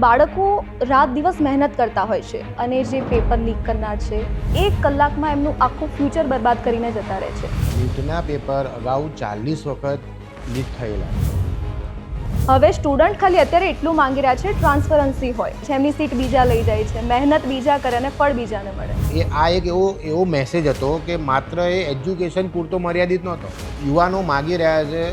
બાળકો રાત દિવસ મહેનત કરતા હોય છે અને જે પેપર લીક કરનાર છે 1 કલાકમાં એમનું આખું ફ્યુચર બરબાદ કરીને જતા રહે છે। નીટના પેપર અગાઉ 40 વખત લીક થયેલા છે। હવે સ્ટુડન્ટ ખાલી અત્યારે એટલું માંગી રહ્યા છે ટ્રાન્સપરન્સી હોય, જેમની સીટ બીજા લઈ જાય છે, મહેનત બીજા કરે અને ફળ બીજાને મળે। આ એક એવો મેસેજ હતો કે માત્ર એ એજ્યુકેશન પૂરતો મર્યાદિત નહોતો। યુવાનો માગી રહ્યા છે।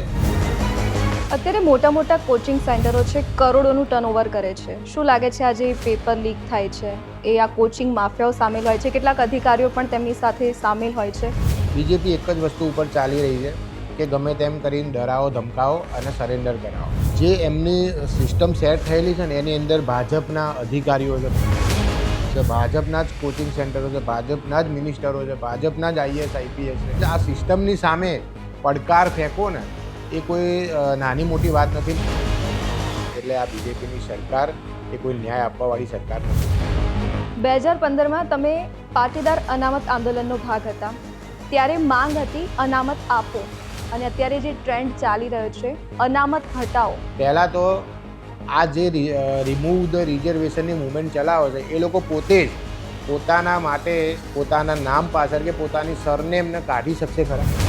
અત્યારે મોટા મોટા કોચિંગ સેન્ટરો છે, કરોડોનું ટર્નઓવર કરે છે। શું લાગે છે આજે પેપર લીક થાય છે એ આ કોચિંગ માફિયાઓ સામેલ હોય છે, કેટલાક અધિકારીઓ પણ તેમની સાથે સામેલ હોય છે। બીજેપી એક જ વસ્તુ ઉપર ચાલી રહી છે કે ગમે તેમ કરીને ડરાવો ધમકાવો અને સરેન્ડર કરાવો। જે એમની સિસ્ટમ સેટ થયેલી છે ને એની અંદર ભાજપના અધિકારીઓ છે, ભાજપના જ કોચિંગ સેન્ટરો છે, ભાજપના જ મિનિસ્ટરો છે, ભાજપના જ આઈએસ આઈપીએસ છે। એટલે આ સિસ્ટમની સામે પડકાર ફેંકો ને એ કોઈ નાની મોટી વાત નથી। એટલે આ બીજેપીની સરકાર એ કોઈ ન્યાય આપવાવાળી સરકાર નથી। 2015માં તમે પાટીદાર અનામત આંદોલનનો ભાગ હતા, ત્યારે માંગ હતી અનામત આપો, અને અત્યારે જે ટ્રેન્ડ ચાલી રહ્યો છે અનામત હટાવો। પહેલાં તો આ જે રિમૂવ ધ રિઝર્વેશનની મૂવમેન્ટ ચલાવે છે એ લોકો પોતે જ પોતાના માટે પોતાના નામ પાછળ કે પોતાની સરનેમને કાઢી શકશે ખરા?